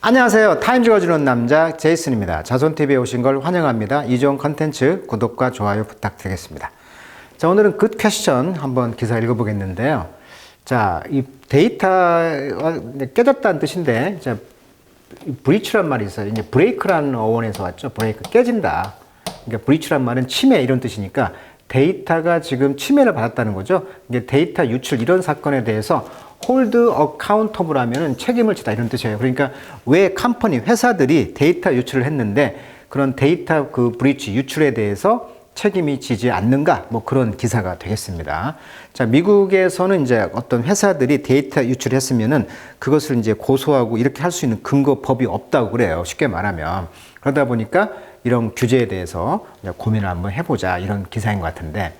안녕하세요. 타임 읽어주는 남자 제이슨입니다. 자손TV에 오신 걸 환영합니다. 이 좋은 컨텐츠 구독과 좋아요 부탁드리겠습니다. 자, 오늘은 굿 퀘스천 한번 기사 읽어보겠는데요. 자, 이 데이터가 깨졌다는 뜻인데, 자, 브리치란 말이 있어요. 이제 브레이크라는 어원에서 왔죠. 브레이크, 깨진다. 그러니까 브리치란 말은 침해 이런 뜻이니까 데이터가 지금 침해를 받았다는 거죠. 이게 데이터 유출 이런 사건에 대해서 hold accountable 하면은 책임을 지다 이런 뜻이에요. 그러니까 왜 컴퍼니, 회사들이 데이터 유출을 했는데 그런 데이터 그 브리치 유출에 대해서 책임이 지지 않는가? 뭐 그런 기사가 되겠습니다. 자, 미국에서는 이제 어떤 회사들이 데이터 유출했으면은 그것을 이제 고소하고 이렇게 할 수 있는 근거 법이 없다고 그래요. 쉽게 말하면. 그러다 보니까 이런 규제에 대해서 고민을 한번 해보자 이런 기사인 것 같은데,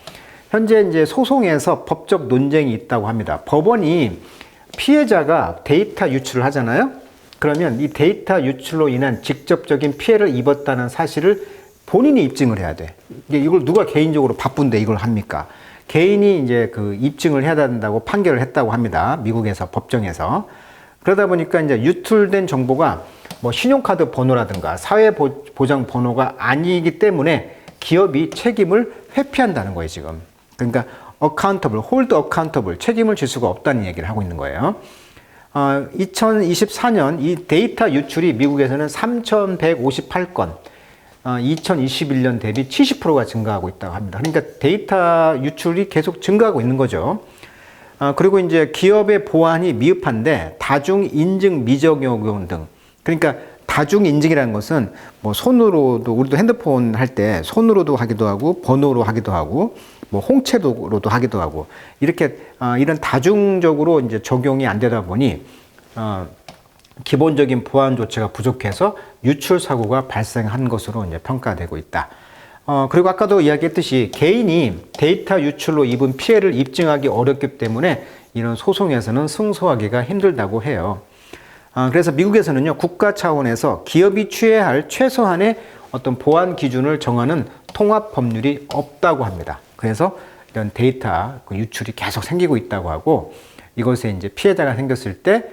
현재 이제 소송에서 법적 논쟁이 있다고 합니다. 법원이 피해자가 데이터 유출을 하잖아요. 그러면 이 데이터 유출로 인한 직접적인 피해를 입었다는 사실을 본인이 입증을 해야 돼. 이걸 누가 개인적으로 바쁜데 이걸 합니까? 개인이 이제 그 입증을 해야 된다고 판결을 했다고 합니다. 미국에서 법정에서. 그러다 보니까 이제 유출된 정보가 뭐 신용카드 번호라든가 사회보장 번호가 아니기 때문에 기업이 책임을 회피한다는 거예요, 지금. 그러니까 accountable, hold accountable, 책임을 질 수가 없다는 얘기를 하고 있는 거예요. 2024년 이 데이터 유출이 미국에서는 3,158건, 2021년 대비 70%가 증가하고 있다고 합니다. 그러니까 데이터 유출이 계속 증가하고 있는 거죠. 그리고 이제 기업의 보안이 미흡한데 다중 인증 미적용 등, 그러니까 다중 인증이라는 것은 뭐 손으로도, 우리도 핸드폰 할 때 손으로도 하기도 하고 번호로 하기도 하고 뭐 홍채도로도 하기도 하고 이렇게 이런 다중적으로 이제 적용이 안 되다 보니 기본적인 보안 조치가 부족해서 유출 사고가 발생한 것으로 이제 평가되고 있다. 그리고 아까도 이야기했듯이 개인이 데이터 유출로 입은 피해를 입증하기 어렵기 때문에 이런 소송에서는 승소하기가 힘들다고 해요. 그래서 미국에서는요, 국가 차원에서 기업이 취해야 할 최소한의 어떤 보안 기준을 정하는 통합 법률이 없다고 합니다. 그래서 이런 데이터 유출이 계속 생기고 있다고 하고, 이것에 이제 피해자가 생겼을 때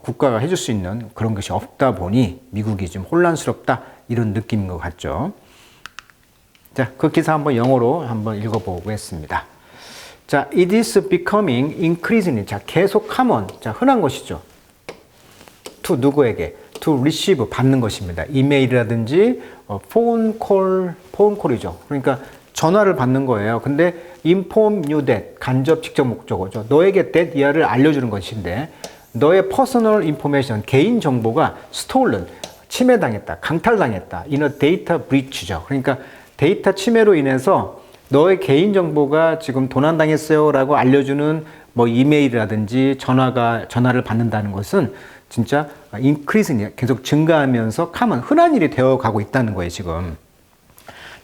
국가가 해줄 수 있는 그런 것이 없다 보니 미국이 좀 혼란스럽다 이런 느낌인 것 같죠. 자, 그 기사 한번 영어로 한번 읽어보겠습니다. 자, it is becoming increasingly, 자, 계속 common, 자, 흔한 것이죠. to 누구에게? to receive, 받는 것입니다. 이메일이라든지 폰콜이죠. 그러니까 전화를 받는 거예요. 근데 inform you that, 간접 직접 목적어죠. 너에게 that 이하를 알려주는 것인데 너의 personal information, 개인 정보가 stolen, 침해당했다, 강탈당했다. in a data breach죠. 그러니까 데이터 침해로 인해서 너의 개인 정보가 지금 도난당했어요 라고 알려주는 뭐 이메일이라든지 전화를 받는다는 것은 진짜 increasing, 계속 증가하면서 common, 흔한 일이 되어가고 있다는 거예요, 지금.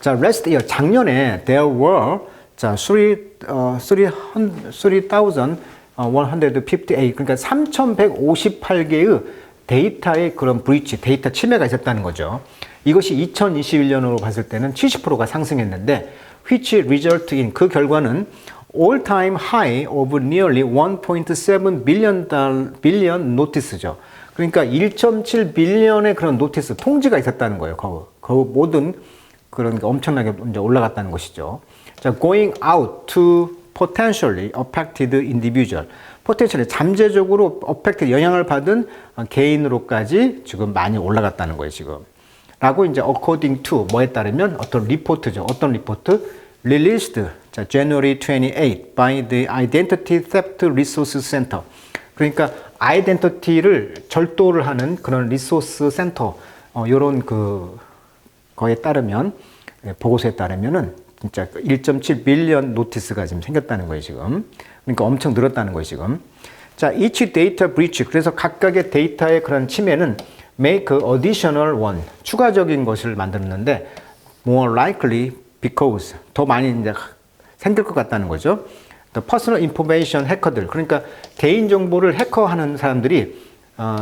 자, last year, 작년에 there were, 자, 3,158, 그러니까 3,158개의 데이터의 그런 브리치, 데이터 침해가 있었다는 거죠. 이것이 2021년으로 봤을 때는 70%가 상승했는데, which result in, 그 결과는 all-time high of nearly 1.7 billion notice죠. 그러니까 1.7 빌리언의 그런 노티스, 통지가 있었다는 거예요. 그 모든 그런 게 엄청나게 이제 올라갔다는 것이죠. 자, going out to potentially affected individual, potentially 잠재적으로 affected, 영향을 받은 개인으로까지 지금 많이 올라갔다는 거예요, 지금. 라고 이제 according to, 뭐에 따르면 어떤 리포트죠. 어떤 리포트? released, 자, January 28 by the Identity Theft Resource Center. 그러니까 아이덴티티를 절도를 하는 그런 리소스 센터, 요런 거에 따르면, 보고서에 따르면은 진짜 1.7 빌리언 노티스가 지금 생겼다는 거예요, 지금. 그러니까 엄청 늘었다는 거예요, 지금. 자, each data breach, 그래서 각각의 데이터의 그런 침해는 make additional one, 추가적인 것을 만들었는데 more likely because, 더 많이 이제 생길 것 같다는 거죠. The personal information 해커들, 그러니까 개인 정보를 해커하는 사람들이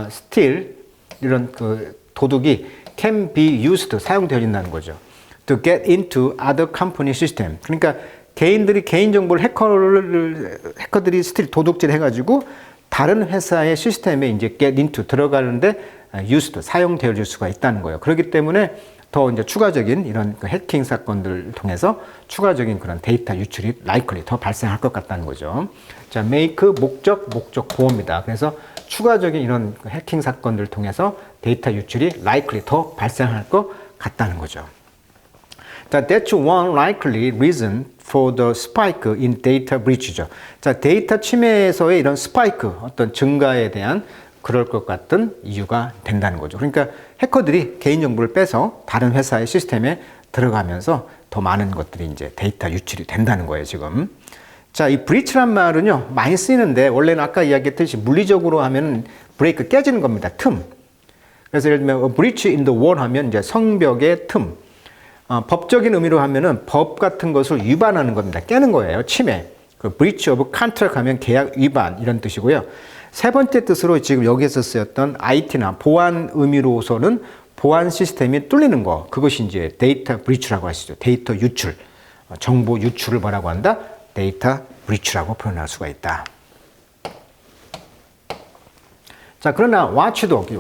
still 이런 그 도둑이 can be used, 사용되어진다는 거죠. To get into other company system. 그러니까 개인들이 개인 정보를 해커들이 still 도둑질 해가지고 다른 회사의 시스템에 이제 get into, 들어가는데 used, 사용되어질 수가 있다는 거예요. 그렇기 때문에 더 이제 추가적인 이런 그 해킹 사건들을 통해서 추가적인 그런 데이터 유출이 likely 더 발생할 것 같다는 거죠. 자, make 목적 보호입니다. 그래서 추가적인 이런 해킹 사건들을 통해서 데이터 유출이 likely 더 발생할 것 같다는 거죠. 자, that's one likely reason for the spike in data breach죠. 자, 데이터 침해에서의 이런 스파이크, 어떤 증가에 대한 그럴 것 같은 이유가 된다는 거죠. 그러니까 해커들이 개인정보를 빼서 다른 회사의 시스템에 들어가면서 더 많은 것들이 이제 데이터 유출이 된다는 거예요, 지금. 자, 이 브리치란 말은요, 많이 쓰이는데, 원래는 아까 이야기했듯이 물리적으로 하면 브레이크 깨지는 겁니다. 틈. 그래서 예를 들면, a breach in the wall 하면 이제 성벽의 틈. 법적인 의미로 하면은 법 같은 것을 위반하는 겁니다. 깨는 거예요. 침해. 그 breach of contract 하면 계약 위반 이런 뜻이고요. 세 번째 뜻으로 지금 여기에서 쓰였던 IT나 보안 의미로서는 보안 시스템이 뚫리는 거. 그것이 이제 데이터 브리치라고 하시죠. 데이터 유출. 정보 유출을 뭐라고 한다? 데이터 브리치라고 표현할 수가 있다. 자, 그러나 watchdog,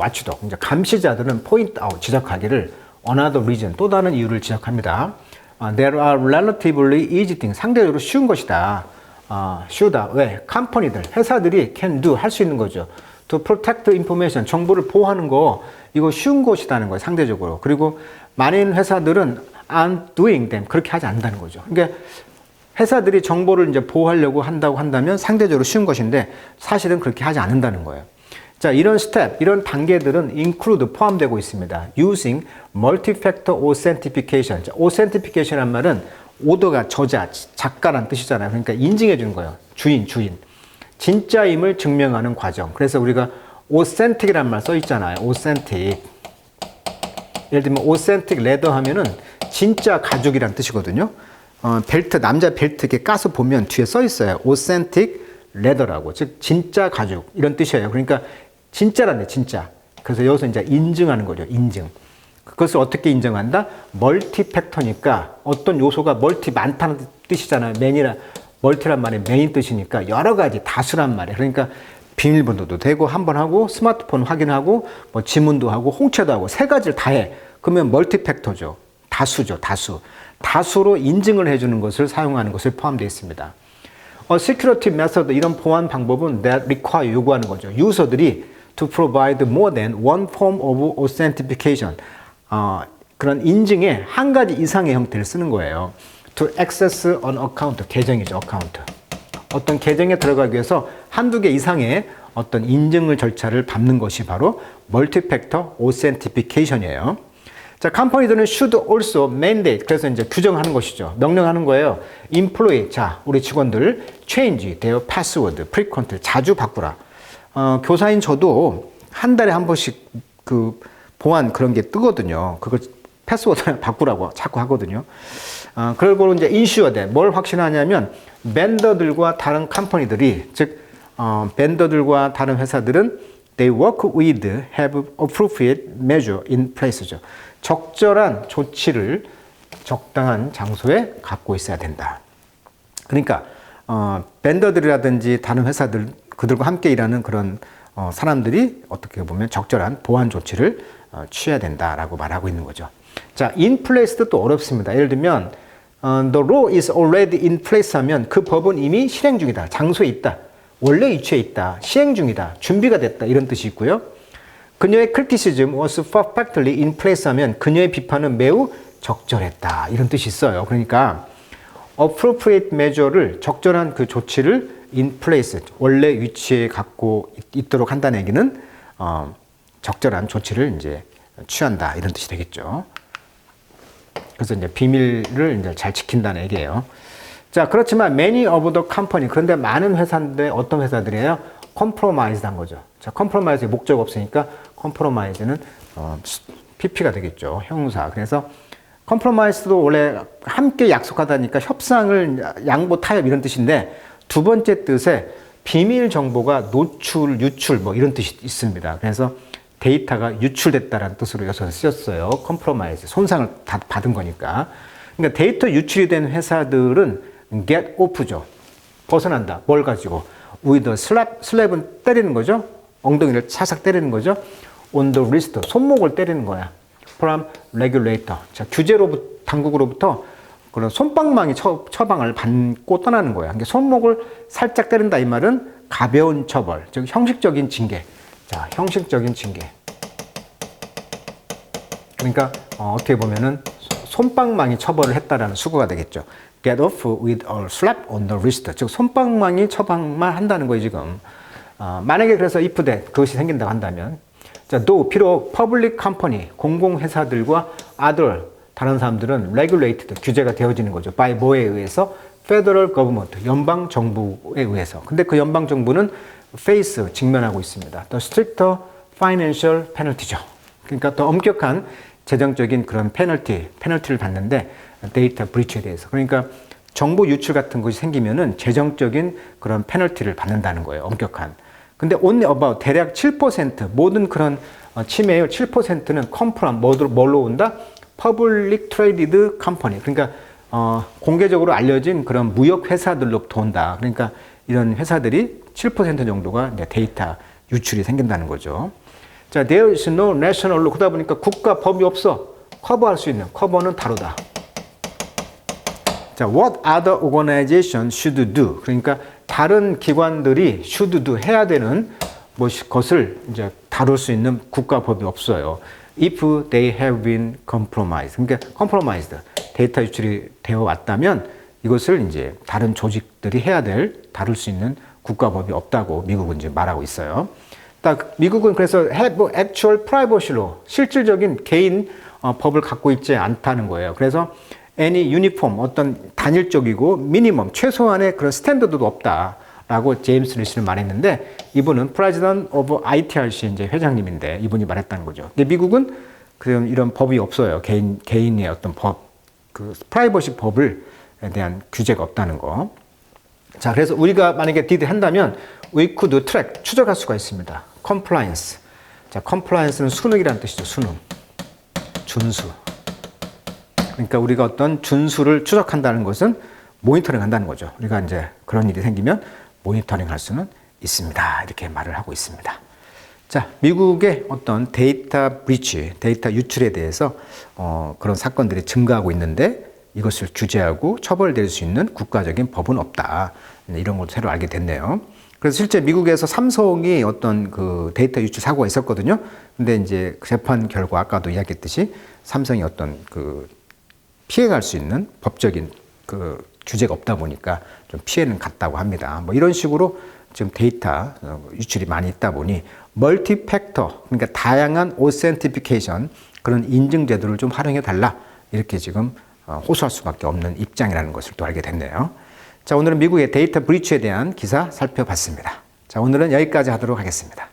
이제 감시자들은 point out, 지적하기를 another reason, 또 다른 이유를 지적합니다. There are relatively easy things, 상대적으로 쉬운 것이다. 쉬우다. 왜? 컴퍼니들, 회사들이 can do, 할 수 있는 거죠. To protect information, 정보를 보호하는 거, 이거 쉬운 것이라는 거예요, 상대적으로. 그리고 많은 회사들은 aren't doing them, 그렇게 하지 않는다는 거죠. 그러니까 회사들이 정보를 이제 보호하려고 한다고 한다면 상대적으로 쉬운 것인데 사실은 그렇게 하지 않는다는 거예요. 자, 이런 스텝, 이런 단계들은 include 포함되고 있습니다. Using multi-factor authentication. 자, authentication이란 말은 오더가 저자, 작가란 뜻이잖아요. 그러니까 인증해 주는 거예요. 주인. 진짜임을 증명하는 과정. 그래서 우리가 authentic이란 말 써 있잖아요. authentic. 예를 들면 authentic leather 하면은 진짜 가죽이란 뜻이거든요. 벨트, 남자 벨트 이렇게 까서 보면 뒤에 써 있어요. authentic leather라고. 즉, 진짜 가죽. 이런 뜻이에요. 그러니까 진짜란데, 진짜. 그래서 여기서 이제 인증하는 거죠. 인증. 그것을 어떻게 인정한다? 멀티팩터니까 어떤 요소가 많다는 뜻이잖아요. 멀티란 말이 메인 뜻이니까 여러 가지 다수란 말이에요. 그러니까 비밀번호도 되고 한 번 하고 스마트폰 확인하고 뭐 지문도 하고 홍채도 하고 세 가지를 다 해. 그러면 멀티팩터죠. 다수죠. 다수로 인증을 해주는 것을 사용하는 것을 포함되어 있습니다. security method, 이런 보안 방법은 that require, 요구하는 거죠. 유저들이 to provide more than one form of authentication. 그런 인증의 한 가지 이상의 형태를 쓰는 거예요. To access an account, 계정이죠, account. 어떤 계정에 들어가기 위해서 한두 개 이상의 어떤 인증을 절차를 밟는 것이 바로 multi-factor authentication이에요. 자, 컴퍼니들은 should also mandate, 그래서 이제 규정하는 것이죠. 명령하는 거예요. employee, 자, 우리 직원들 change their password frequently, 자주 바꾸라. 교사인 저도 한 달에 한 번씩 그 보안 그런 게 뜨거든요. 그걸 패스워드 바꾸라고 자꾸 하거든요. 그리고 이제 ensure 돼. 뭘 확신하냐면 벤더들과 다른 컴퍼니들이, 즉 벤더들과 다른 회사들은 they work with, have appropriate measure in place죠. 적절한 조치를 적당한 장소에 갖고 있어야 된다. 그러니까 벤더들이라든지 다른 회사들, 그들과 함께 일하는 그런 사람들이 어떻게 보면 적절한 보안 조치를 취해야 된다라고 말하고 있는 거죠. 자, in place도 또 어렵습니다. 예를 들면 the law is already in place 하면 그 법은 이미 실행 중이다. 장소에 있다. 원래 위치에 있다. 시행 중이다. 준비가 됐다. 이런 뜻이 있고요. 그녀의 criticism was perfectly in place 하면 그녀의 비판은 매우 적절했다. 이런 뜻이 있어요. 그러니까 appropriate measure를, 적절한 그 조치를 in place, 원래 위치에 갖고 있도록 한다는 얘기는 적절한 조치를 이제 취한다. 이런 뜻이 되겠죠. 그래서 이제 비밀을 이제 잘 지킨다는 얘기예요. 자, 그렇지만 many of the company, 그런데 많은 회사인데 어떤 회사들이에요? compromised 한 거죠. 자, compromise의 목적 없으니까 compromise는 PP가 되겠죠. 형용사. 그래서 compromise도 원래 함께 약속하다니까 협상을, 양보, 타협 이런 뜻인데 두 번째 뜻에 비밀 정보가 노출, 유출 뭐 이런 뜻이 있습니다. 그래서 데이터가 유출됐다라는 뜻으로 여기서 쓰였어요. compromise, 손상을 다 받은 거니까. 그러니까 데이터 유출이 된 회사들은 get off죠. 벗어난다. 뭘 가지고? with a slap, slap은 때리는 거죠. 엉덩이를 차삭 때리는 거죠. on the wrist, 손목을 때리는 거야. from regulator. 자, 당국으로부터 그런 손방망이 처방을 받고 떠나는 거야. 그러니까 손목을 살짝 때린다 이 말은 가벼운 처벌, 즉 형식적인 징계. 자, 형식적인 징계. 그러니까 어떻게 보면은 손방망이 처벌을 했다라는 수고가 되겠죠. Get off with a slap on the wrist. 즉 손방망이 처방만 한다는 거예요 지금. 만약에 그래서 if that 그것이 생긴다고 한다면, 자, though 비록 public company 공공회사들과 other 다른 사람들은 regulated 규제가 되어지는 거죠. by 뭐에 의해서? federal government 연방 정부에 의해서. 근데 그 연방 정부는 face 직면하고 있습니다. 더 stricter financial penalty죠. 그러니까 더 엄격한 재정적인 그런 페널티를 받는데 데이터 브리치에 대해서. 그러니까 정보 유출 같은 것이 생기면은 재정적인 그런 페널티를 받는다는 거예요. 엄격한. 근데 only about 대략 7% 모든 그런 침해의 7%는 come from 뭘로 온다? Public traded company. 그러니까 공개적으로 알려진 그런 무역 회사들로부터 온다. 그러니까 이런 회사들이 7% 정도가 이제 데이터 유출이 생긴다는 거죠. 자, there is no national law. 그러다 보니까 국가 법이 없어. 커버할 수 있는. 커버는 다루다. 자, what other organizations should do. 그러니까 다른 기관들이 should do 해야 되는 것을 이제 다룰 수 있는 국가 법이 없어요. If they have been compromised. 그러니까 compromised. 데이터 유출이 되어 왔다면 이것을 이제 다른 조직들이 해야 다룰 수 있는 국가 법이 없다고 미국은 이제 말하고 있어요. 딱 미국은 그래서 have actual privacy law, 실질적인 개인 법을 갖고 있지 않다는 거예요. 그래서 any uniform, 어떤 단일적이고 미니멈, 최소한의 그런 스탠더드도 없다라고 제임스 리스는 말했는데, 이분은 President of ITRC 이제 회장님인데 이분이 말했다는 거죠. 근데 미국은 그런 이런 법이 없어요. 개인의 어떤 법, 그 프라이버시 법에 대한 규제가 없다는 거. 자, 그래서 우리가 만약에 did 한다면 we could track, 추적할 수가 있습니다. compliance. 자, compliance는 수능이라는 뜻이죠. 수능. 준수. 그러니까 우리가 어떤 준수를 추적한다는 것은 모니터링 한다는 거죠. 우리가 이제 그런 일이 생기면 모니터링 할 수는 있습니다. 이렇게 말을 하고 있습니다. 자, 미국의 어떤 데이터 브리치, 데이터 유출에 대해서 그런 사건들이 증가하고 있는데 이것을 규제하고 처벌될 수 있는 국가적인 법은 없다. 이런 것도 새로 알게 됐네요. 그래서 실제 미국에서 삼성이 어떤 그 데이터 유출 사고가 있었거든요. 근데 이제 재판 결과 아까도 이야기했듯이 삼성이 어떤 그 피해갈 수 있는 법적인 그 규제가 없다 보니까 좀 피해는 갔다고 합니다. 뭐 이런 식으로 지금 데이터 유출이 많이 있다 보니 멀티 팩터, 그러니까 다양한 오센티피케이션, 그런 인증 제도를 좀 활용해 달라, 이렇게 지금 호소할 수밖에 없는 입장이라는 것을 또 알게 됐네요. 자, 오늘은 미국의 데이터 브리치에 대한 기사 살펴봤습니다. 자, 오늘은 여기까지 하도록 하겠습니다.